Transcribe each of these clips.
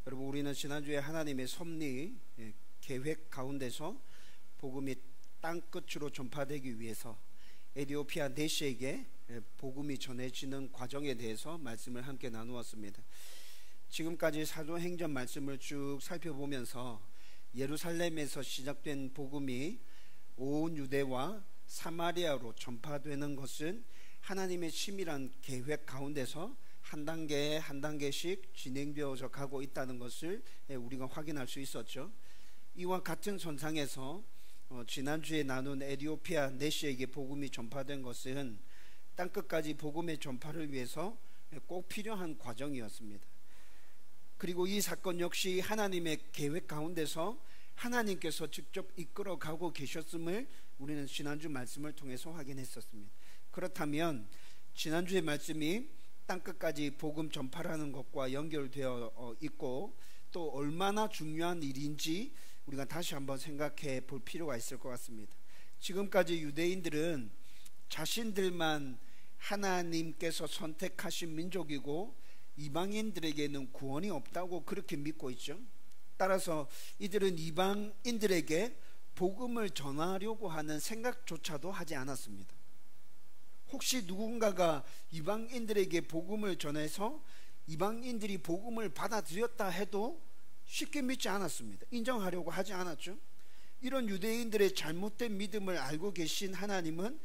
여러분, 우리는 지난주에 하나님의 섭리 계획 가운데서 복음이 땅끝으로 전파되기 위해서 에티오피아 내시에게 복음이 전해지는 과정에 대해서 말씀을 함께 나누었습니다. 지금까지 사도행전 말씀을 쭉 살펴보면서 예루살렘에서 시작된 복음이 온 유대와 사마리아로 전파되는 것은 하나님의 치밀한 계획 가운데서 한 단계 한 단계씩 진행되어져 가고 있다는 것을 우리가 확인할 수 있었죠. 이와 같은 선상에서 지난주에 나눈 에티오피아 내시에게 복음이 전파된 것은 땅끝까지 복음의 전파를 위해서 꼭 필요한 과정이었습니다. 그리고 이 사건 역시 하나님의 계획 가운데서 하나님께서 직접 이끌어가고 계셨음을 우리는 지난주 말씀을 통해서 확인했었습니다. 그렇다면 지난주의 말씀이 땅끝까지 복음 전파라는 것과 연결되어 있고 또 얼마나 중요한 일인지 우리가 다시 한번 생각해 볼 필요가 있을 것 같습니다. 지금까지 유대인들은 자신들만 하나님께서 선택하신 민족이고 이방인들에게는 구원이 없다고 그렇게 믿고 있죠. 따라서 이들은 이방인들에게 복음을 전하려고 하는 생각조차도 하지 않았습니다. 혹시 누군가가 이방인들에게 복음을 전해서 이방인들이 복음을 받아들였다 해도 쉽게 믿지 않았습니다. 인정하려고 하지 않았죠. 이런 유대인들의 잘못된 믿음을 알고 계신 하나님은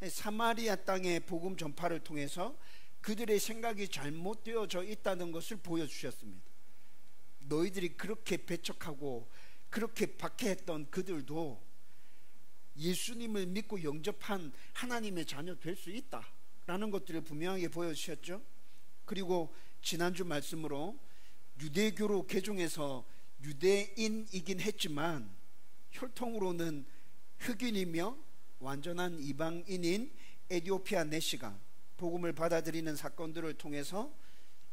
사마리아 땅의 복음 전파를 통해서 그들의 생각이 잘못되어져 있다는 것을 보여주셨습니다. 너희들이 그렇게 배척하고 그렇게 박해했던 그들도 예수님을 믿고 영접한 하나님의 자녀 될 수 있다라는 것들을 분명하게 보여주셨죠. 그리고 지난주 말씀으로 유대교로 개종해서 유대인이긴 했지만 혈통으로는 흑인이며 완전한 이방인인 에티오피아 내시가 복음을 받아들이는 사건들을 통해서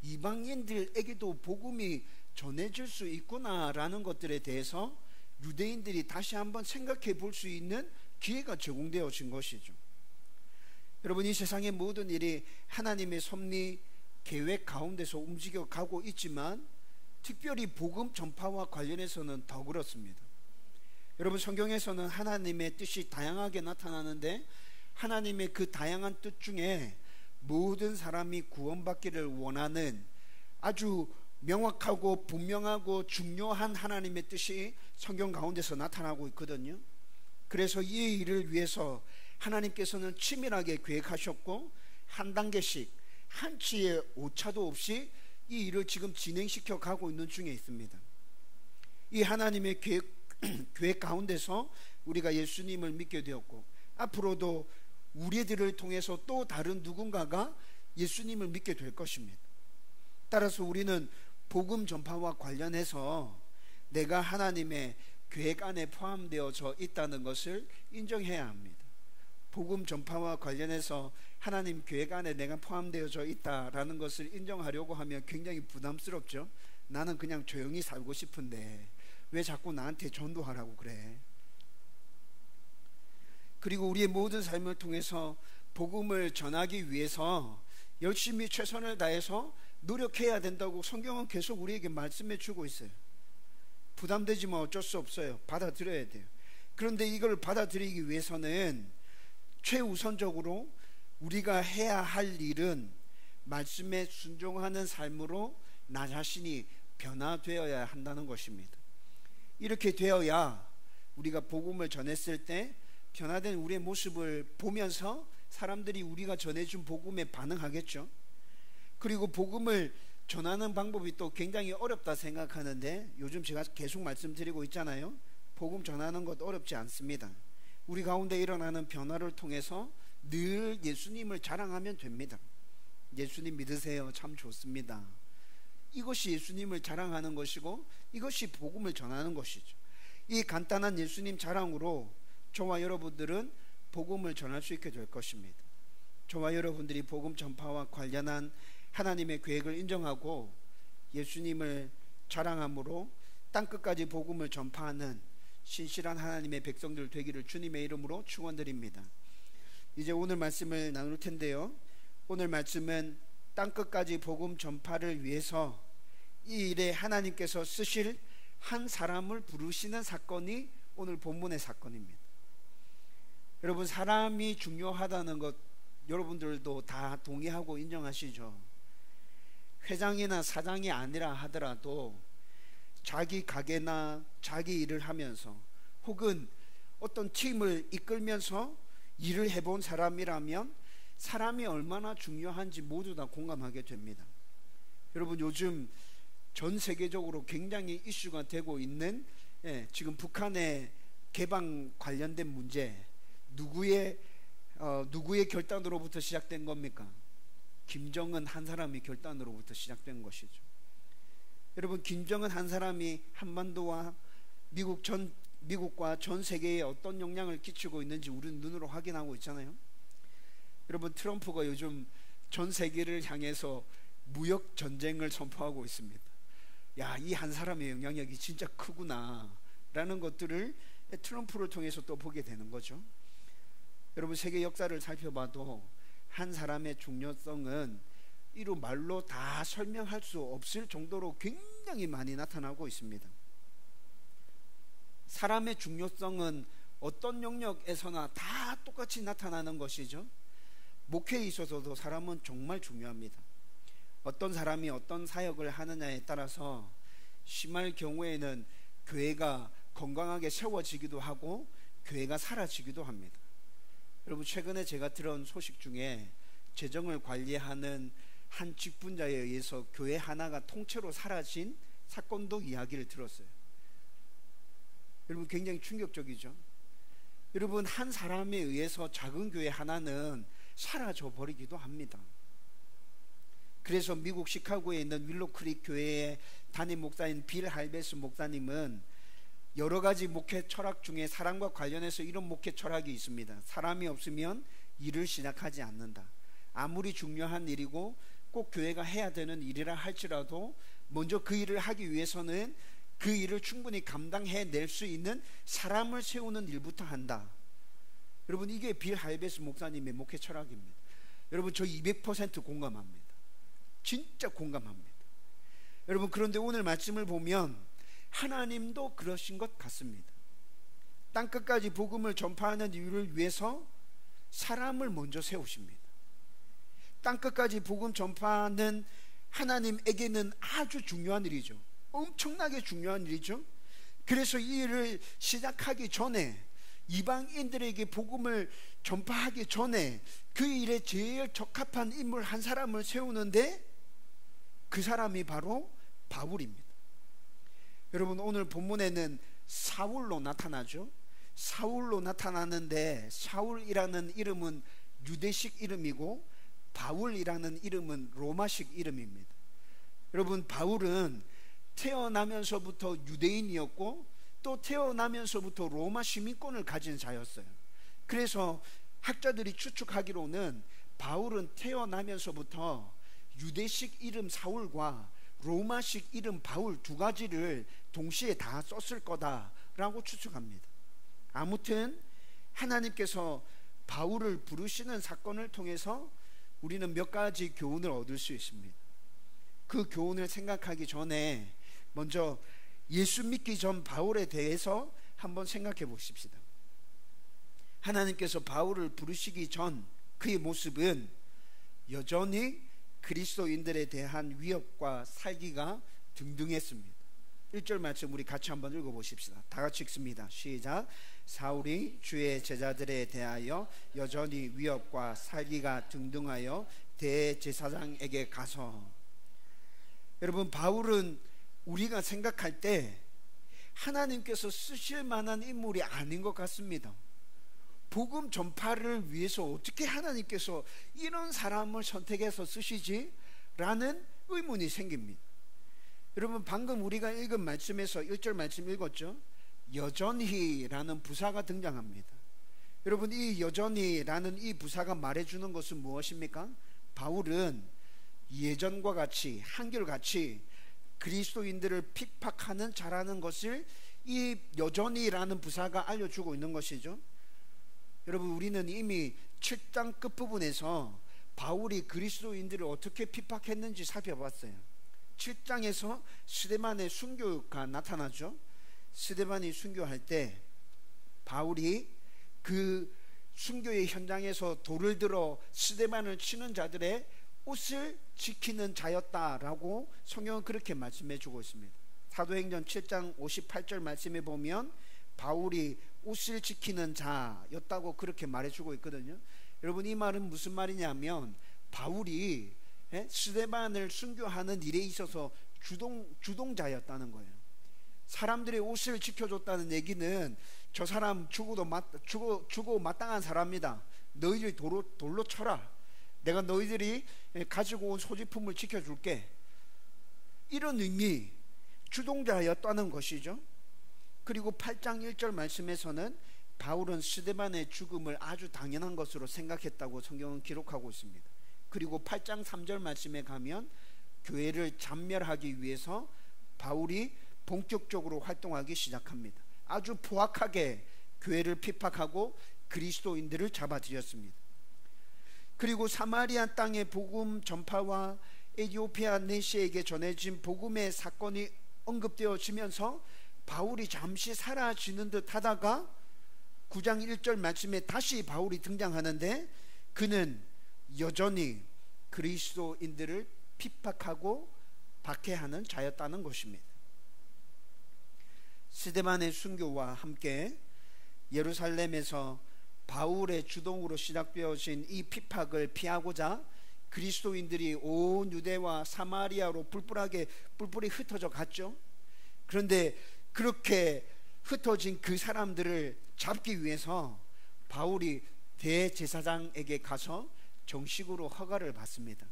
이방인들에게도 복음이 전해질 수 있구나라는 것들에 대해서 유대인들이 다시 한번 생각해 볼 수 있는 기회가 제공되어진 것이죠. 여러분, 이 세상의 모든 일이 하나님의 섭리 계획 가운데서 움직여 가고 있지만 특별히 복음 전파와 관련해서는 더 그렇습니다. 여러분, 성경에서는 하나님의 뜻이 다양하게 나타나는데 하나님의 그 다양한 뜻 중에 모든 사람이 구원받기를 원하는 아주 명확하고 분명하고 중요한 하나님의 뜻이 성경 가운데서 나타나고 있거든요. 그래서 이 일을 위해서 하나님께서는 치밀하게 계획하셨고 한 단계씩 한치의 오차도 없이 이 일을 지금 진행시켜 가고 있는 중에 있습니다. 이 하나님의 계획 가운데서 우리가 예수님을 믿게 되었고 앞으로도 우리들을 통해서 또 다른 누군가가 예수님을 믿게 될 것입니다. 따라서 우리는 복음 전파와 관련해서 내가 하나님의 계획 안에 포함되어져 있다는 것을 인정해야 합니다. 복음 전파와 관련해서 하나님 계획 안에 내가 포함되어져 있다라는 것을 인정하려고 하면 굉장히 부담스럽죠. 나는 그냥 조용히 살고 싶은데 왜 자꾸 나한테 전도하라고 그래. 그리고 우리의 모든 삶을 통해서 복음을 전하기 위해서 열심히 최선을 다해서 노력해야 된다고 성경은 계속 우리에게 말씀해 주고 있어요. 부담되지만 어쩔 수 없어요. 받아들여야 돼요. 그런데 이걸 받아들이기 위해서는 최우선적으로 우리가 해야 할 일은 말씀에 순종하는 삶으로 나 자신이 변화되어야 한다는 것입니다. 이렇게 되어야 우리가 복음을 전했을 때 변화된 우리의 모습을 보면서 사람들이 우리가 전해준 복음에 반응하겠죠. 그리고 복음을 전하는 방법이 또 굉장히 어렵다 생각하는데 요즘 제가 계속 말씀드리고 있잖아요. 복음 전하는 것 어렵지 않습니다. 우리 가운데 일어나는 변화를 통해서 늘 예수님을 자랑하면 됩니다. 예수님 믿으세요. 참 좋습니다. 이것이 예수님을 자랑하는 것이고 이것이 복음을 전하는 것이죠. 이 간단한 예수님 자랑으로 저와 여러분들은 복음을 전할 수 있게 될 것입니다. 저와 여러분들이 복음 전파와 관련한 하나님의 계획을 인정하고 예수님을 자랑함으로 땅끝까지 복음을 전파하는 신실한 하나님의 백성들 되기를 주님의 이름으로 축원드립니다. 이제 오늘 말씀을 나눌 텐데요. 오늘 말씀은 땅끝까지 복음 전파를 위해서 이 일에 하나님께서 쓰실 한 사람을 부르시는 사건이 오늘 본문의 사건입니다. 여러분, 사람이 중요하다는 것 여러분들도 다 동의하고 인정하시죠? 회장이나 사장이 아니라 하더라도 자기 가게나 자기 일을 하면서 혹은 어떤 팀을 이끌면서 일을 해본 사람이라면 사람이 얼마나 중요한지 모두 다 공감하게 됩니다. 여러분, 요즘 전 세계적으로 굉장히 이슈가 되고 있는 지금 북한의 개방 관련된 문제, 누구의 결단으로부터 시작된 겁니까? 김정은 한 사람이 결단으로부터 시작된 것이죠. 여러분, 김정은 한 사람이 한반도와 미국과 전 세계에 어떤 영향을 끼치고 있는지 우리는 눈으로 확인하고 있잖아요. 여러분, 트럼프가 요즘 전 세계를 향해서 무역 전쟁을 선포하고 있습니다. 야, 이 한 사람의 영향력이 진짜 크구나 라는 것들을 트럼프를 통해서 또 보게 되는 거죠. 여러분, 세계 역사를 살펴봐도 한 사람의 중요성은 이루 말로 다 설명할 수 없을 정도로 굉장히 많이 나타나고 있습니다. 사람의 중요성은 어떤 영역에서나 다 똑같이 나타나는 것이죠. 목회에 있어서도 사람은 정말 중요합니다. 어떤 사람이 어떤 사역을 하느냐에 따라서 심할 경우에는 교회가 건강하게 세워지기도 하고 교회가 사라지기도 합니다. 여러분, 최근에 제가 들은 소식 중에 재정을 관리하는 한 직분자에 의해서 교회 하나가 통째로 사라진 사건도 이야기를 들었어요. 여러분, 굉장히 충격적이죠. 여러분, 한 사람에 의해서 작은 교회 하나는 사라져 버리기도 합니다. 그래서 미국 시카고에 있는 윌로크릭 교회의 담임 목사인 빌 할베스 목사님은 여러 가지 목회 철학 중에 사람과 관련해서 이런 목회 철학이 있습니다. 사람이 없으면 일을 시작하지 않는다. 아무리 중요한 일이고 꼭 교회가 해야 되는 일이라 할지라도 먼저 그 일을 하기 위해서는 그 일을 충분히 감당해낼 수 있는 사람을 세우는 일부터 한다. 여러분, 이게 빌 할베스 목사님의 목회 철학입니다. 여러분, 저 200% 공감합니다. 진짜 공감합니다. 여러분, 그런데 오늘 말씀을 보면 하나님도 그러신 것 같습니다. 땅끝까지 복음을 전파하는 이유를 위해서 사람을 먼저 세우십니다. 땅끝까지 복음 전파하는 하나님에게는 아주 중요한 일이죠. 엄청나게 중요한 일이죠. 그래서 이 일을 시작하기 전에, 이방인들에게 복음을 전파하기 전에 그 일에 제일 적합한 인물 한 사람을 세우는데 그 사람이 바로 바울입니다. 여러분, 오늘 본문에는 사울로 나타나죠. 사울로 나타나는데 사울이라는 이름은 유대식 이름이고 바울이라는 이름은 로마식 이름입니다. 여러분, 바울은 태어나면서부터 유대인이었고 또 태어나면서부터 로마 시민권을 가진 자였어요. 그래서 학자들이 추측하기로는 바울은 태어나면서부터 유대식 이름 사울과 로마식 이름 바울 두 가지를 동시에 다 썼을 거다라고 추측합니다. 아무튼 하나님께서 바울을 부르시는 사건을 통해서 우리는 몇 가지 교훈을 얻을 수 있습니다. 그 교훈을 생각하기 전에 먼저 예수 믿기 전 바울에 대해서 한번 생각해 보십시다. 하나님께서 바울을 부르시기 전 그의 모습은 여전히 그리스도인들에 대한 위협과 살기가 등등했습니다. 1절 말씀 우리 같이 한번 읽어보십시다. 다 같이 읽습니다. 시작. 사울이 주의 제자들에 대하여 여전히 위협과 살기가 등등하여 대제사장에게 가서. 여러분, 바울은 우리가 생각할 때 하나님께서 쓰실 만한 인물이 아닌 것 같습니다. 복음 전파를 위해서 어떻게 하나님께서 이런 사람을 선택해서 쓰시지? 라는 의문이 생깁니다. 여러분, 방금 우리가 읽은 말씀에서 1절 말씀 읽었죠? 여전히 라는 부사가 등장합니다. 여러분, 이 여전히 라는 이 부사가 말해주는 것은 무엇입니까? 바울은 예전과 같이 한결같이 그리스도인들을 핍박하는 자라는 것을 이 여전히 라는 부사가 알려주고 있는 것이죠. 여러분, 우리는 이미 7장 끝부분에서 바울이 그리스도인들을 어떻게 핍박했는지 살펴봤어요. 7장에서 스데반의 순교가 나타나죠. 스데반이 순교할 때 바울이 그 순교의 현장에서 돌을 들어 스데반을 치는 자들의 옷을 지키는 자였다라고 성경은 그렇게 말씀해 주고 있습니다. 사도행전 7장 58절 말씀에 보면 바울이 옷을 지키는 자였다고 그렇게 말해주고 있거든요. 여러분, 이 말은 무슨 말이냐면 바울이 스데반을 순교하는 일에 있어서 주동자였다는 거예요. 사람들의 옷을 지켜줬다는 얘기는 저 사람 죽고 마땅한 사람이다, 너희들이 돌로 쳐라, 내가 너희들이 가지고 온 소지품을 지켜줄게, 이런 의미, 주동자였다는 것이죠. 그리고 8장 1절 말씀에서는 바울은 스데반의 죽음을 아주 당연한 것으로 생각했다고 성경은 기록하고 있습니다. 그리고 8장 3절 말씀에 가면 교회를 잔멸하기 위해서 바울이 본격적으로 활동하기 시작합니다. 아주 포악하게 교회를 핍박하고 그리스도인들을 잡아들였습니다. 그리고 사마리아 땅의 복음 전파와 에티오피아 내시에게 전해진 복음의 사건이 언급되어지면서 바울이 잠시 사라지는 듯 하다가 9장 1절 말씀에 다시 바울이 등장하는데 그는 여전히 그리스도인들을 핍박하고 박해하는 자였다는 것입니다. 스데반의 순교와 함께 예루살렘에서 바울의 주동으로 시작되어진 이 핍박을 피하고자 그리스도인들이 온 유대와 사마리아로 뿔뿔이 흩어져 갔죠. 그런데 그렇게 흩어진 그 사람들을 잡기 위해서 바울이 대제사장에게 가서 정식으로 허가를 받습니다.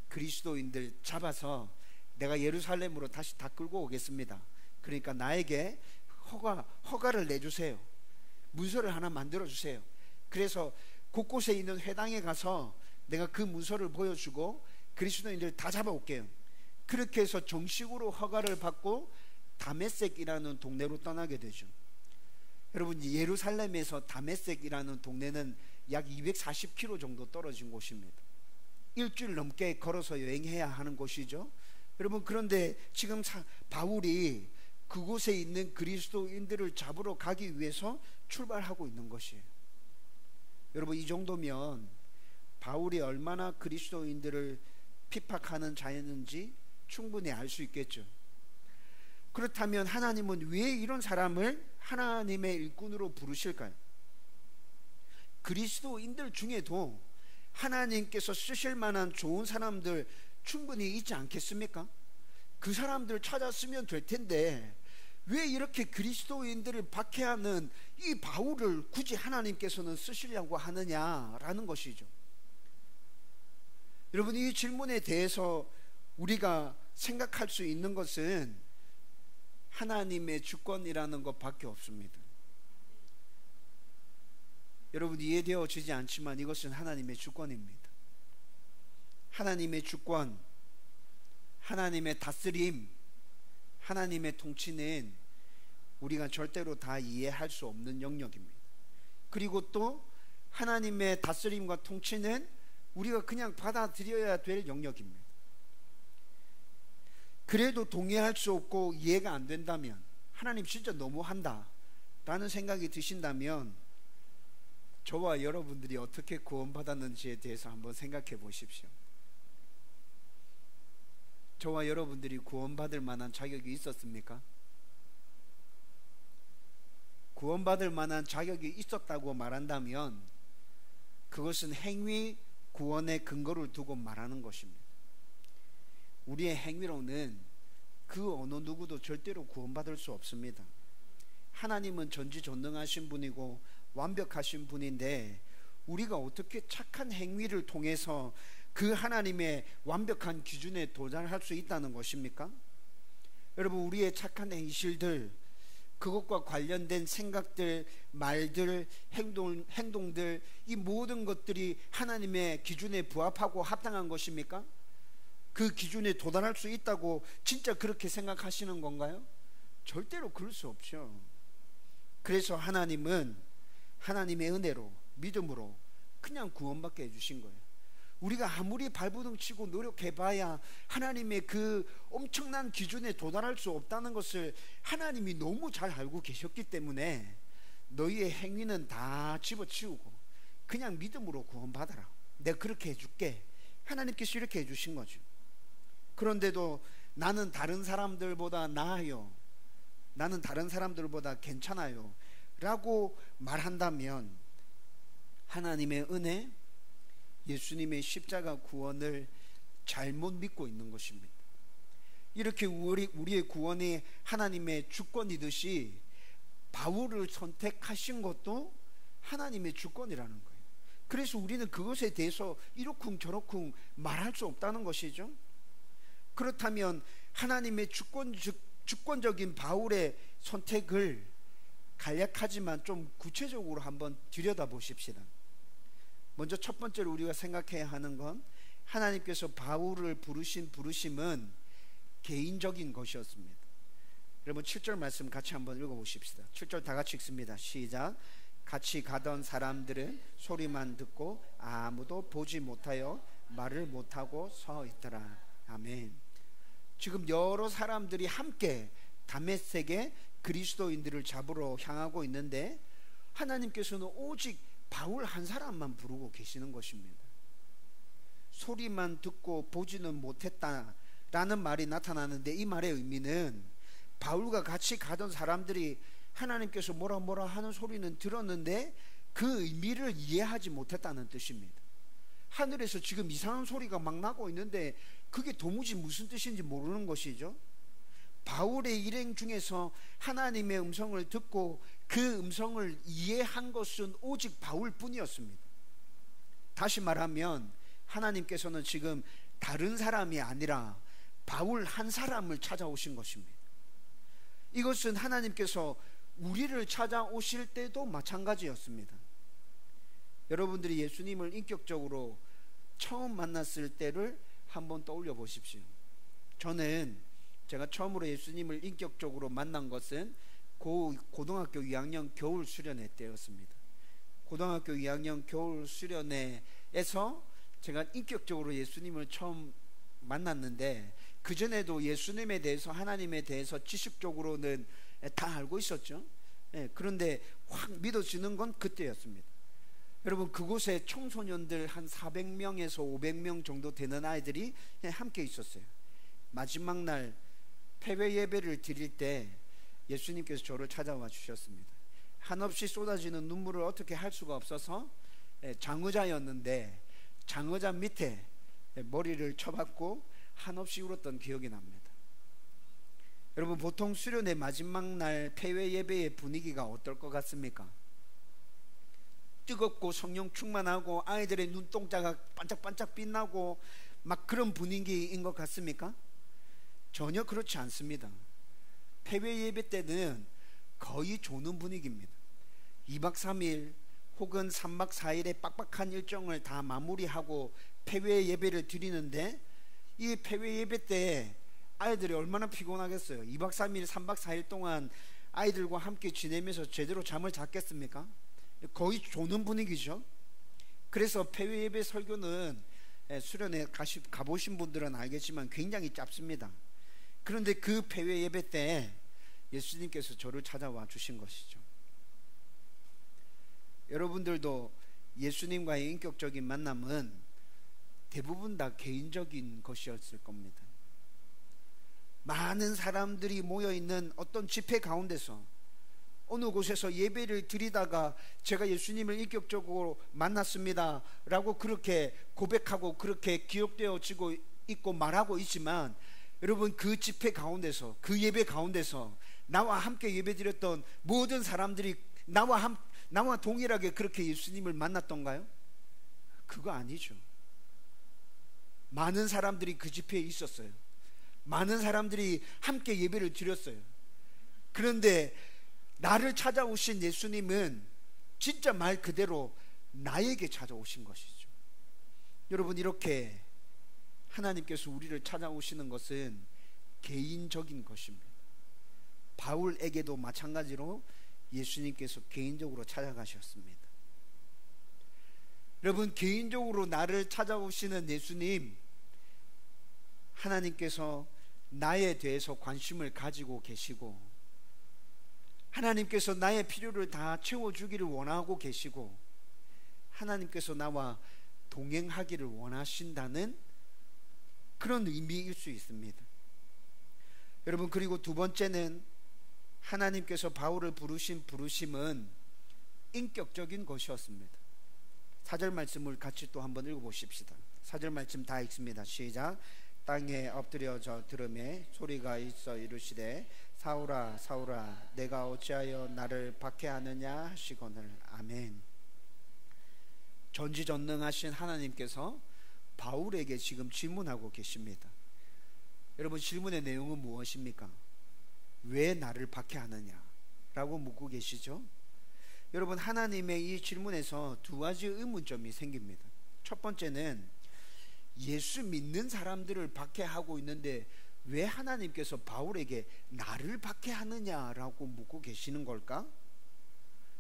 그리스도인들 잡아서 내가 예루살렘으로 다시 다 끌고 오겠습니다. 그러니까 나에게 허가를 내주세요. 문서를 하나 만들어 주세요. 그래서 곳곳에 있는 회당에 가서 내가 그 문서를 보여주고 그리스도인들 다 잡아올게요. 그렇게 해서 정식으로 허가를 받고 다메섹이라는 동네로 떠나게 되죠. 여러분, 예루살렘에서 다메섹이라는 동네는 약 240km 정도 떨어진 곳입니다. 일주일 넘게 걸어서 여행해야 하는 곳이죠. 여러분, 그런데 지금 바울이 그곳에 있는 그리스도인들을 잡으러 가기 위해서 출발하고 있는 것이에요. 여러분, 이 정도면 바울이 얼마나 그리스도인들을 핍박하는 자였는지 충분히 알 수 있겠죠. 그렇다면 하나님은 왜 이런 사람을 하나님의 일꾼으로 부르실까요? 그리스도인들 중에도 하나님께서 쓰실 만한 좋은 사람들 충분히 있지 않겠습니까? 그 사람들 찾았으면 될 텐데 왜 이렇게 그리스도인들을 박해하는 이 바울을 굳이 하나님께서는 쓰시려고 하느냐라는 것이죠. 여러분, 이 질문에 대해서 우리가 생각할 수 있는 것은 하나님의 주권이라는 것밖에 없습니다. 여러분, 이해되어지지 않지만 이것은 하나님의 주권입니다. 하나님의 주권, 하나님의 다스림, 하나님의 통치는 우리가 절대로 다 이해할 수 없는 영역입니다. 그리고 또 하나님의 다스림과 통치는 우리가 그냥 받아들여야 될 영역입니다. 그래도 동의할 수 없고 이해가 안 된다면, 하나님 진짜 너무한다 라는 생각이 드신다면 저와 여러분들이 어떻게 구원받았는지에 대해서 한번 생각해 보십시오. 저와 여러분들이 구원받을 만한 자격이 있었습니까? 구원받을 만한 자격이 있었다고 말한다면 그것은 행위 구원의 근거를 두고 말하는 것입니다. 우리의 행위로는 그 어느 누구도 절대로 구원받을 수 없습니다. 하나님은 전지전능하신 분이고 완벽하신 분인데 우리가 어떻게 착한 행위를 통해서 그 하나님의 완벽한 기준에 도달할 수 있다는 것입니까? 여러분, 우리의 착한 행실들, 그것과 관련된 생각들, 말들, 행동들, 이 모든 것들이 하나님의 기준에 부합하고 합당한 것입니까? 그 기준에 도달할 수 있다고 진짜 그렇게 생각하시는 건가요? 절대로 그럴 수 없죠. 그래서 하나님은 하나님의 은혜로, 믿음으로 그냥 구원받게 해주신 거예요. 우리가 아무리 발버둥 치고 노력해봐야 하나님의 그 엄청난 기준에 도달할 수 없다는 것을 하나님이 너무 잘 알고 계셨기 때문에 너희의 행위는 다 집어치우고 그냥 믿음으로 구원받아라, 내가 그렇게 해줄게, 하나님께서 이렇게 해주신 거죠. 그런데도 나는 다른 사람들보다 나아요, 나는 다른 사람들보다 괜찮아요 라고 말한다면 하나님의 은혜, 예수님의 십자가 구원을 잘못 믿고 있는 것입니다. 이렇게 우리의 구원이 하나님의 주권이듯이 바울을 선택하신 것도 하나님의 주권이라는 거예요. 그래서 우리는 그것에 대해서 이러쿵 저러쿵 말할 수 없다는 것이죠. 그렇다면 하나님의 주권적인 바울의 선택을 간략하지만 좀 구체적으로 한번 들여다보십시다. 먼저 첫 번째로 우리가 생각해야 하는 건 하나님께서 바울을 부르신 부르심은 개인적인 것이었습니다. 여러분 7절 말씀 같이 한번 읽어보십시다. 7절 다 같이 읽습니다. 시작. 같이 가던 사람들은 소리만 듣고 아무도 보지 못하여 말을 못하고 서 있더라. 아멘. 지금 여러 사람들이 함께 다메섹에 그리스도인들을 잡으러 향하고 있는데 하나님께서는 오직 바울 한 사람만 부르고 계시는 것입니다. 소리만 듣고 보지는 못했다라는 말이 나타나는데 이 말의 의미는 바울과 같이 가던 사람들이 하나님께서 뭐라 하는 소리는 들었는데 그 의미를 이해하지 못했다는 뜻입니다. 하늘에서 지금 이상한 소리가 막 나고 있는데 그게 도무지 무슨 뜻인지 모르는 것이죠. 바울의 일행 중에서 하나님의 음성을 듣고 그 음성을 이해한 것은 오직 바울뿐이었습니다. 다시 말하면 하나님께서는 지금 다른 사람이 아니라 바울 한 사람을 찾아오신 것입니다. 이것은 하나님께서 우리를 찾아오실 때도 마찬가지였습니다. 여러분들이 예수님을 인격적으로 처음 만났을 때를 한번 떠올려 보십시오. 제가 처음으로 예수님을 인격적으로 만난 것은 고등학교 2학년 겨울 수련회 때였습니다. 고등학교 2학년 겨울 수련회에서 제가 인격적으로 예수님을 처음 만났는데 그전에도 예수님에 대해서, 하나님에 대해서 지식적으로는 다 알고 있었죠. 그런데 확 믿어지는 건 그때였습니다. 여러분, 그곳에 청소년들 한 400명에서 500명 정도 되는 아이들이 함께 있었어요. 마지막 날 패배 예배를 드릴 때 예수님께서 저를 찾아와 주셨습니다. 한없이 쏟아지는 눈물을 어떻게 할 수가 없어서 장의자였는데 장의자 밑에 머리를 쳐박고 한없이 울었던 기억이 납니다. 여러분, 보통 수련회 마지막 날 폐회 예배의 분위기가 어떨 것 같습니까? 뜨겁고 성령 충만하고 아이들의 눈동자가 반짝반짝 빛나고 막 그런 분위기인 것 같습니까? 전혀 그렇지 않습니다. 폐회 예배 때는 거의 조는 분위기입니다. 2박 3일 혹은 3박 4일의 빡빡한 일정을 다 마무리하고 폐회 예배를 드리는데 이 폐회 예배 때 아이들이 얼마나 피곤하겠어요. 2박 3일 3박 4일 동안 아이들과 함께 지내면서 제대로 잠을 잤겠습니까? 거의 조는 분위기죠. 그래서 폐회 예배 설교는 수련회 가보신 분들은 알겠지만 굉장히 짧습니다. 그런데 그 폐회 예배 때 예수님께서 저를 찾아와 주신 것이죠. 여러분들도 예수님과의 인격적인 만남은 대부분 다 개인적인 것이었을 겁니다. 많은 사람들이 모여있는 어떤 집회 가운데서 어느 곳에서 예배를 드리다가 제가 예수님을 인격적으로 만났습니다 라고 그렇게 고백하고 그렇게 기억되어지고 있고 말하고 있지만, 여러분, 그 집회 가운데서, 그 예배 가운데서 나와 함께 예배드렸던 모든 사람들이 나와 동일하게 그렇게 예수님을 만났던가요? 그거 아니죠. 많은 사람들이 그 집회에 있었어요. 많은 사람들이 함께 예배를 드렸어요. 그런데 나를 찾아오신 예수님은 진짜 말 그대로 나에게 찾아오신 것이죠. 여러분, 이렇게 하나님께서 우리를 찾아오시는 것은 개인적인 것입니다. 바울에게도 마찬가지로 예수님께서 개인적으로 찾아가셨습니다. 여러분, 개인적으로 나를 찾아오시는 예수님, 하나님께서 나에 대해서 관심을 가지고 계시고, 하나님께서 나의 필요를 다 채워주기를 원하고 계시고, 하나님께서 나와 동행하기를 원하신다는 그런 의미일 수 있습니다. 여러분, 그리고 두 번째는 하나님께서 바울을 부르신 부르심은 인격적인 것이었습니다. 4절 말씀을 같이 또 한번 읽어보십시다. 4절 말씀 다 읽습니다. 시작. 땅에 엎드려져 들음에 소리가 있어 이르시되 사울아 사울아 내가 어찌하여 나를 박해하느냐 하시거늘. 아멘. 전지전능하신 하나님께서 바울에게 지금 질문하고 계십니다. 여러분, 질문의 내용은 무엇입니까? 왜 나를 박해하느냐 라고 묻고 계시죠. 여러분, 하나님의 이 질문에서 두 가지 의문점이 생깁니다. 첫 번째는 예수 믿는 사람들을 박해하고 있는데 왜 하나님께서 바울에게 나를 박해하느냐라고 묻고 계시는 걸까?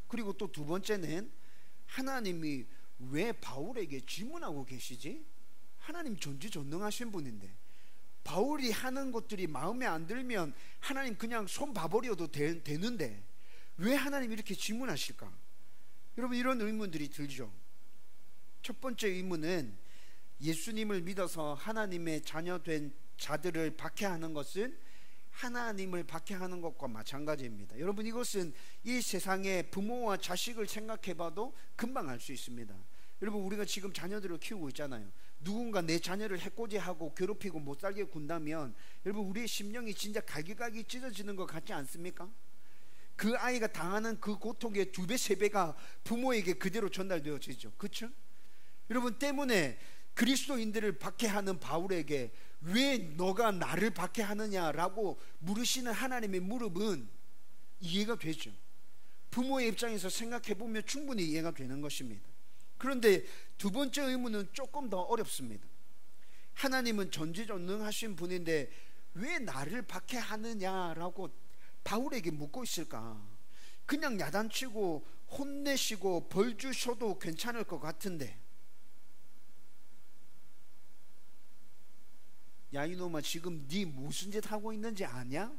그리고 또 두 번째는 하나님이 왜 바울에게 질문하고 계시지? 하나님 전지전능하신 분인데 바울이 하는 것들이 마음에 안 들면 하나님 그냥 손 봐버려도 되는데 왜 하나님 이렇게 질문하실까? 여러분, 이런 의문들이 들죠. 첫 번째 의문은 예수님을 믿어서 하나님의 자녀된 자들을 박해하는 것은 하나님을 박해하는 것과 마찬가지입니다. 여러분, 이것은 이 세상의 부모와 자식을 생각해봐도 금방 알 수 있습니다. 여러분, 우리가 지금 자녀들을 키우고 있잖아요. 누군가 내 자녀를 해코지하고 괴롭히고 못살게 군다면 여러분, 우리의 심령이 진짜 갈기갈기 찢어지는 것 같지 않습니까? 그 아이가 당하는 그 고통의 2배, 3배가 부모에게 그대로 전달되어지죠. 그렇죠? 여러분, 때문에 그리스도인들을 박해하는 바울에게 왜 너가 나를 박해하느냐라고 물으시는 하나님의 물음은 이해가 되죠. 부모의 입장에서 생각해보면 충분히 이해가 되는 것입니다. 그런데 두 번째 의문은 조금 더 어렵습니다. 하나님은 전지전능하신 분인데 왜 나를 박해하느냐라고 바울에게 묻고 있을까? 그냥 야단치고 혼내시고 벌 주셔도 괜찮을 것 같은데, 야 이놈아, 지금 네 무슨 짓 하고 있는지 아냐?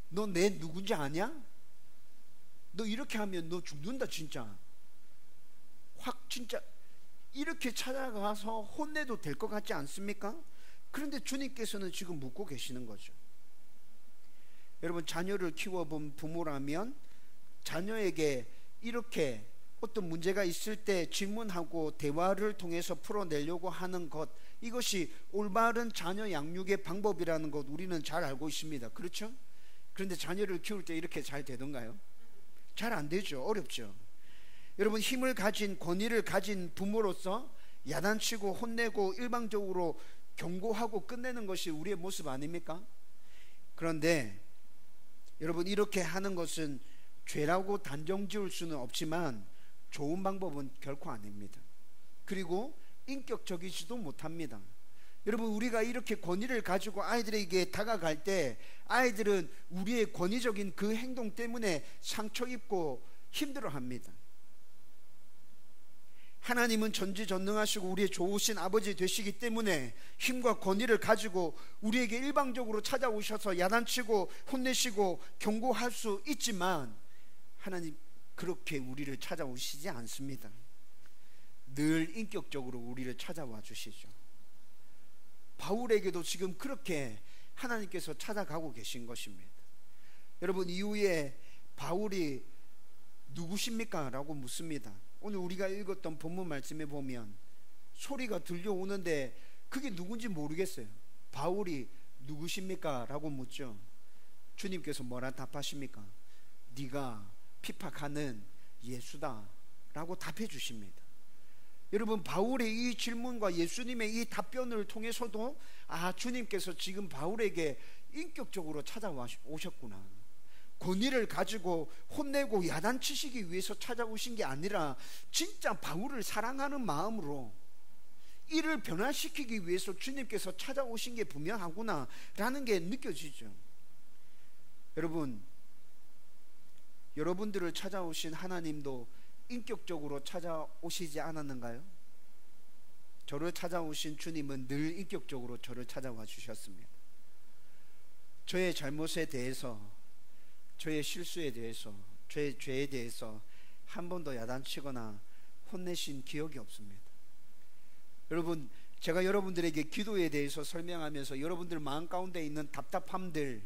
너 내 누군지 아냐? 너 이렇게 하면 너 죽는다 진짜. 확 진짜 이렇게 찾아가서 혼내도 될 것 같지 않습니까? 그런데 주님께서는 지금 묻고 계시는 거죠. 여러분, 자녀를 키워본 부모라면 자녀에게 이렇게 어떤 문제가 있을 때 질문하고 대화를 통해서 풀어내려고 하는 것, 이것이 올바른 자녀 양육의 방법이라는 것 우리는 잘 알고 있습니다. 그렇죠? 그런데 자녀를 키울 때 이렇게 잘 되던가요? 잘 안 되죠. 어렵죠. 여러분, 힘을 가진, 권위를 가진 부모로서 야단치고 혼내고 일방적으로 경고하고 끝내는 것이 우리의 모습 아닙니까? 그런데 여러분, 이렇게 하는 것은 죄라고 단정 지을 수는 없지만 좋은 방법은 결코 아닙니다. 그리고 인격적이지도 못합니다. 여러분, 우리가 이렇게 권위를 가지고 아이들에게 다가갈 때 아이들은 우리의 권위적인 그 행동 때문에 상처 입고 힘들어합니다. 하나님은 전지전능하시고 우리의 좋으신 아버지 되시기 때문에 힘과 권위를 가지고 우리에게 일방적으로 찾아오셔서 야단치고 혼내시고 경고할 수 있지만 하나님 그렇게 우리를 찾아오시지 않습니다. 늘 인격적으로 우리를 찾아와 주시죠. 바울에게도 지금 그렇게 하나님께서 찾아가고 계신 것입니다. 여러분, 이후에 바울이 누구십니까? 라고 묻습니다. 오늘 우리가 읽었던 본문 말씀에 보면 소리가 들려오는데 그게 누군지 모르겠어요. 바울이 누구십니까? 라고 묻죠. 주님께서 뭐라 답하십니까? 네가 핍박하는 예수다 라고 답해 주십니다. 여러분, 바울의 이 질문과 예수님의 이 답변을 통해서도 주님께서 지금 바울에게 인격적으로 찾아오셨구나, 권위를 가지고 혼내고 야단치시기 위해서 찾아오신 게 아니라 진짜 바울을 사랑하는 마음으로 이를 변화시키기 위해서 주님께서 찾아오신 게 분명하구나 라는 게 느껴지죠. 여러분, 여러분들을 찾아오신 하나님도 인격적으로 찾아오시지 않았는가요? 저를 찾아오신 주님은 늘 인격적으로 저를 찾아와 주셨습니다. 저의 잘못에 대해서, 저의 실수에 대해서, 저의 죄에 대해서 한 번도 야단치거나 혼내신 기억이 없습니다. 여러분, 제가 여러분들에게 기도에 대해서 설명하면서 여러분들 마음 가운데 있는 답답함들,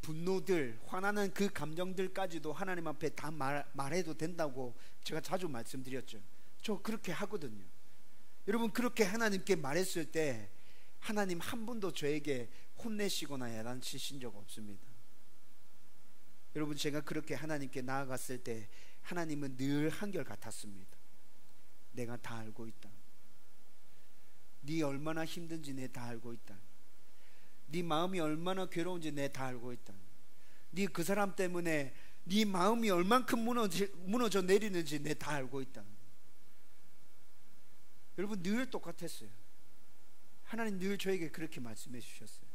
분노들, 화나는 그 감정들까지도 하나님 앞에 다 말해도 된다고 제가 자주 말씀드렸죠. 저 그렇게 하거든요. 여러분, 그렇게 하나님께 말했을 때 하나님 한 번도 저에게 혼내시거나 야단치신 적 없습니다. 여러분, 제가 그렇게 하나님께 나아갔을 때 하나님은 늘 한결같았습니다. 내가 다 알고 있다. 네 얼마나 힘든지 내 다 알고 있다. 네 마음이 얼마나 괴로운지 내 다 알고 있다. 네 그 사람 때문에 네 마음이 얼만큼 무너져 내리는지 내 다 알고 있다. 여러분, 늘 똑같았어요. 하나님 늘 저에게 그렇게 말씀해 주셨어요.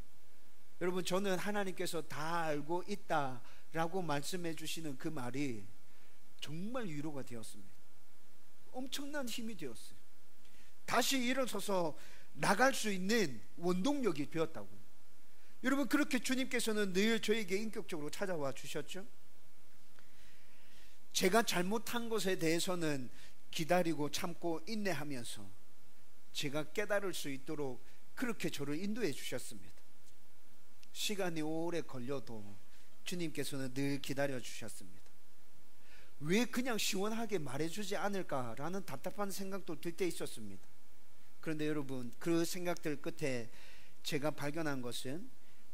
여러분, 저는 하나님께서 다 알고 있다라고 말씀해 주시는 그 말이 정말 위로가 되었습니다. 엄청난 힘이 되었어요. 다시 일어서서 나갈 수 있는 원동력이 되었다고요. 여러분, 그렇게 주님께서는 늘 저에게 인격적으로 찾아와 주셨죠. 제가 잘못한 것에 대해서는 기다리고 참고 인내하면서 제가 깨달을 수 있도록 그렇게 저를 인도해 주셨습니다. 시간이 오래 걸려도 주님께서는 늘 기다려 주셨습니다. 왜 그냥 시원하게 말해주지 않을까라는 답답한 생각도 들 때 있었습니다. 그런데 여러분, 그 생각들 끝에 제가 발견한 것은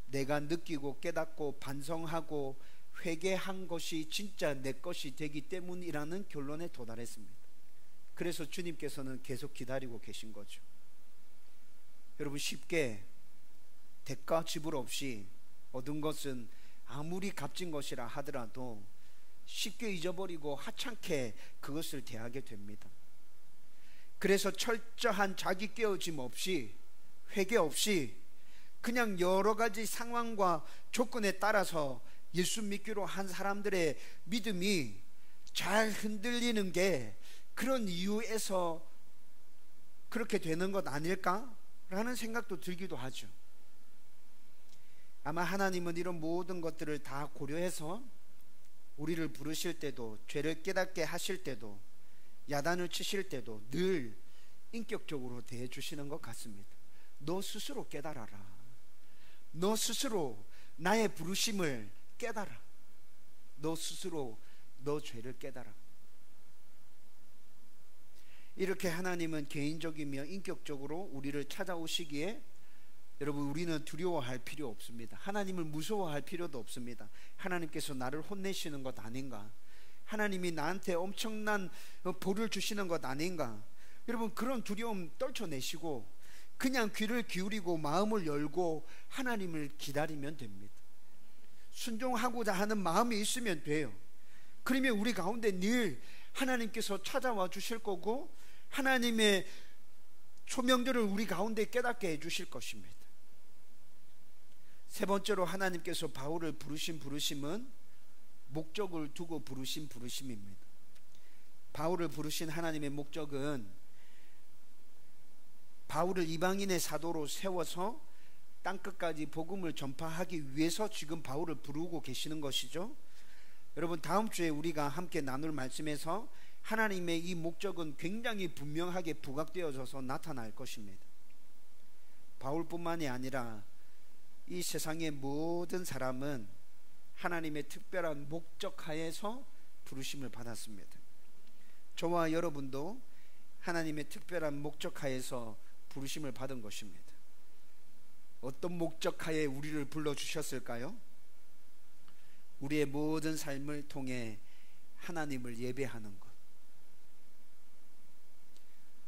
내가 느끼고 깨닫고 반성하고 회개한 것이 진짜 내 것이 되기 때문이라는 결론에 도달했습니다. 그래서 주님께서는 계속 기다리고 계신 거죠. 여러분, 쉽게 대가 지불 없이 얻은 것은 아무리 값진 것이라 하더라도 쉽게 잊어버리고 하찮게 그것을 대하게 됩니다. 그래서 철저한 자기 깨어짐 없이, 회개 없이 그냥 여러 가지 상황과 조건에 따라서 예수 믿기로 한 사람들의 믿음이 잘 흔들리는 게 그런 이유에서 그렇게 되는 것 아닐까라는 생각도 들기도 하죠. 아마 하나님은 이런 모든 것들을 다 고려해서 우리를 부르실 때도, 죄를 깨닫게 하실 때도, 야단을 치실 때도 늘 인격적으로 대해 주시는 것 같습니다. 너 스스로 깨달아라. 너 스스로 나의 부르심을 깨달아. 너 스스로 너 죄를 깨달아. 이렇게 하나님은 개인적이며 인격적으로 우리를 찾아오시기에 여러분, 우리는 두려워할 필요 없습니다. 하나님을 무서워할 필요도 없습니다. 하나님께서 나를 혼내시는 것 아닌가? 하나님이 나한테 엄청난 벌을 주시는 것 아닌가? 여러분, 그런 두려움 떨쳐내시고 그냥 귀를 기울이고 마음을 열고 하나님을 기다리면 됩니다. 순종하고자 하는 마음이 있으면 돼요. 그러면 우리 가운데 늘 하나님께서 찾아와 주실 거고 하나님의 소명들을 우리 가운데 깨닫게 해 주실 것입니다. 세 번째로 하나님께서 바울을 부르신 부르심은 목적을 두고 부르신 부르심입니다. 바울을 부르신 하나님의 목적은 바울을 이방인의 사도로 세워서 땅끝까지 복음을 전파하기 위해서 지금 바울을 부르고 계시는 것이죠. 여러분, 다음 주에 우리가 함께 나눌 말씀에서 하나님의 이 목적은 굉장히 분명하게 부각되어져서 나타날 것입니다. 바울뿐만이 아니라 이 세상의 모든 사람은 하나님의 특별한 목적 하에서 부르심을 받았습니다. 저와 여러분도 하나님의 특별한 목적 하에서 부르심을 받은 것입니다. 어떤 목적 하에 우리를 불러주셨을까요? 우리의 모든 삶을 통해 하나님을 예배하는 것.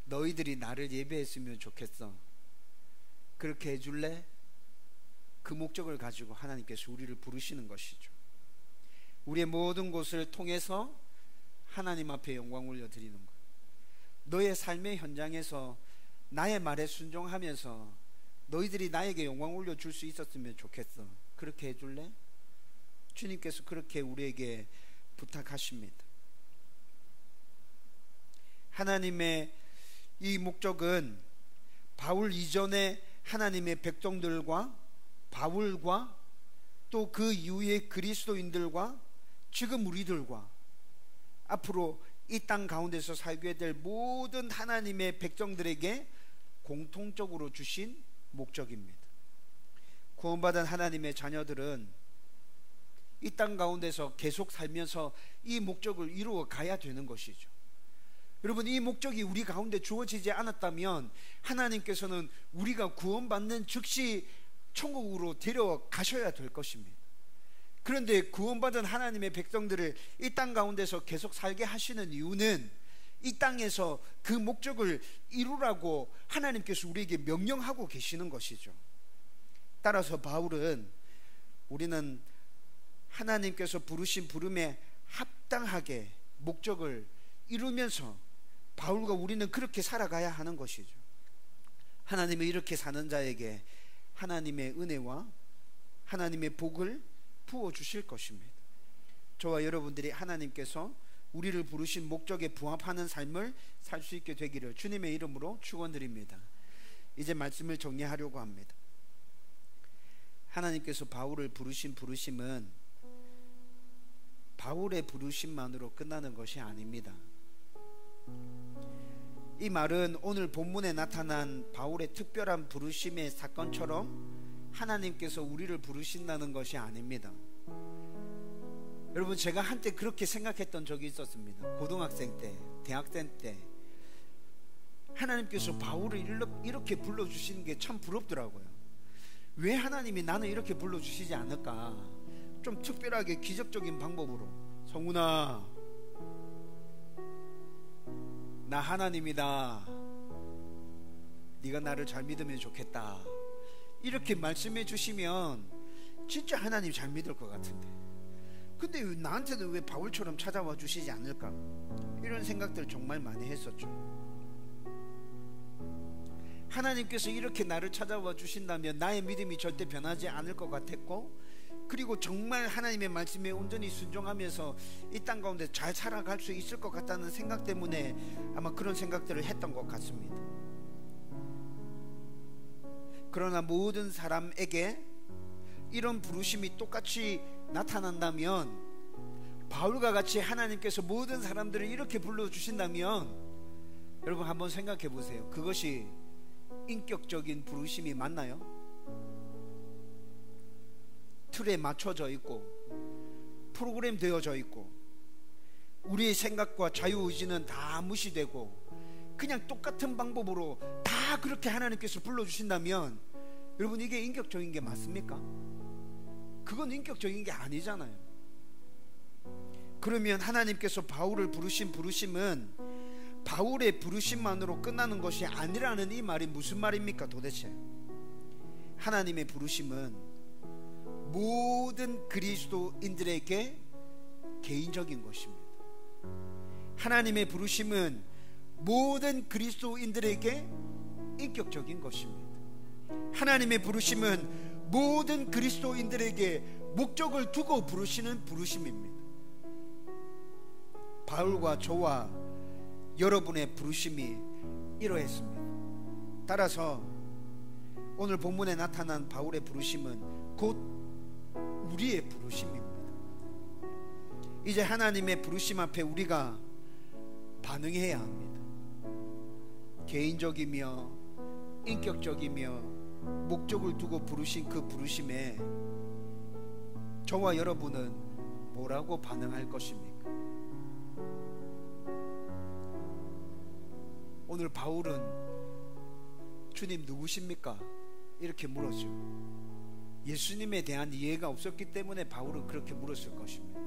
너희들이 나를 예배했으면 좋겠어. 그렇게 해줄래? 그 목적을 가지고 하나님께서 우리를 부르시는 것이죠. 우리의 모든 곳을 통해서 하나님 앞에 영광 올려드리는 것. 너의 삶의 현장에서 나의 말에 순종하면서 너희들이 나에게 영광 올려줄 수 있었으면 좋겠어. 그렇게 해줄래? 주님께서 그렇게 우리에게 부탁하십니다. 하나님의 이 목적은 바울 이전에 하나님의 백성들과 바울과 또 그 이후의 그리스도인들과 지금 우리들과 앞으로 이 땅 가운데서 살게 될 모든 하나님의 백성들에게 공통적으로 주신 목적입니다. 구원받은 하나님의 자녀들은 이 땅 가운데서 계속 살면서 이 목적을 이루어 가야 되는 것이죠. 여러분, 이 목적이 우리 가운데 주어지지 않았다면 하나님께서는 우리가 구원받는 즉시 천국으로 데려가셔야 될 것입니다. 그런데 구원받은 하나님의 백성들을 이 땅 가운데서 계속 살게 하시는 이유는 이 땅에서 그 목적을 이루라고 하나님께서 우리에게 명령하고 계시는 것이죠. 따라서 바울은 우리는 하나님께서 부르신 부름에 합당하게 목적을 이루면서 바울과 우리는 그렇게 살아가야 하는 것이죠. 하나님이 이렇게 사는 자에게 하나님의 은혜와 하나님의 복을 부어주실 것입니다. 저와 여러분들이 하나님께서 우리를 부르신 목적에 부합하는 삶을 살 수 있게 되기를 주님의 이름으로 축원드립니다. 이제 말씀을 정리하려고 합니다. 하나님께서 바울을 부르신 부르심은 바울의 부르심만으로 끝나는 것이 아닙니다. 이 말은 오늘 본문에 나타난 바울의 특별한 부르심의 사건처럼 하나님께서 우리를 부르신다는 것이 아닙니다. 여러분, 제가 한때 그렇게 생각했던 적이 있었습니다. 고등학생 때, 대학생 때 하나님께서 바울을 이렇게 불러주시는 게 참 부럽더라고요. 왜 하나님이 나는 이렇게 불러주시지 않을까? 좀 특별하게 기적적인 방법으로, 성훈아, 나 하나님이다, 네가 나를 잘 믿으면 좋겠다, 이렇게 말씀해 주시면 진짜 하나님 잘 믿을 것 같은데, 근데 나한테는 왜 바울처럼 찾아와 주시지 않을까? 이런 생각들 정말 많이 했었죠. 하나님께서 이렇게 나를 찾아와 주신다면 나의 믿음이 절대 변하지 않을 것 같았고, 그리고 정말 하나님의 말씀에 온전히 순종하면서 이 땅 가운데 잘 살아갈 수 있을 것 같다는 생각 때문에 아마 그런 생각들을 했던 것 같습니다. 그러나 모든 사람에게 이런 부르심이 똑같이 나타난다면, 바울과 같이 하나님께서 모든 사람들을 이렇게 불러주신다면, 여러분 한번 생각해 보세요. 그것이 인격적인 부르심이 맞나요? 틀에 맞춰져 있고 프로그램 되어져 있고 우리의 생각과 자유의지는 다 무시되고 그냥 똑같은 방법으로 다 그렇게 하나님께서 불러주신다면, 여러분 이게 인격적인 게 맞습니까? 그건 인격적인 게 아니잖아요. 그러면 하나님께서 바울을 부르신 부르심은 바울의 부르심만으로 끝나는 것이 아니라는 이 말이 무슨 말입니까 도대체? 하나님의 부르심은 모든 그리스도인들에게 개인적인 것입니다. 하나님의 부르심은 모든 그리스도인들에게 인격적인 것입니다. 하나님의 부르심은 모든 그리스도인들에게 목적을 두고 부르시는 부르심입니다. 바울과 저와 여러분의 부르심이 이러했습니다. 따라서 오늘 본문에 나타난 바울의 부르심은 곧 우리의 부르심입니다. 이제 하나님의 부르심 앞에 우리가 반응해야 합니다. 개인적이며 인격적이며 목적을 두고 부르신 그 부르심에 저와 여러분은 뭐라고 반응할 것입니까? 오늘 바울은 주님 누구십니까? 이렇게 물었죠. 예수님에 대한 이해가 없었기 때문에 바울은 그렇게 물었을 것입니다.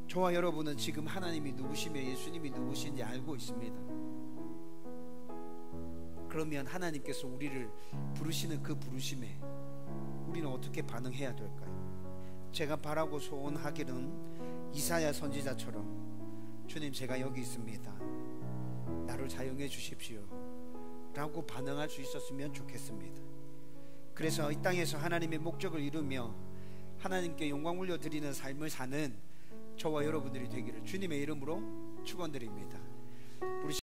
저와 여러분은 지금 하나님이 누구시며 예수님이 누구신지 알고 있습니다. 그러면 하나님께서 우리를 부르시는 그 부르심에 우리는 어떻게 반응해야 될까요? 제가 바라고 소원하기는 이사야 선지자처럼 주님 제가 여기 있습니다, 나를 사용해 주십시오 라고 반응할 수 있었으면 좋겠습니다. 그래서 이 땅에서 하나님의 목적을 이루며 하나님께 영광 올려드리는 삶을 사는 저와 여러분들이 되기를 주님의 이름으로 축원드립니다. 우리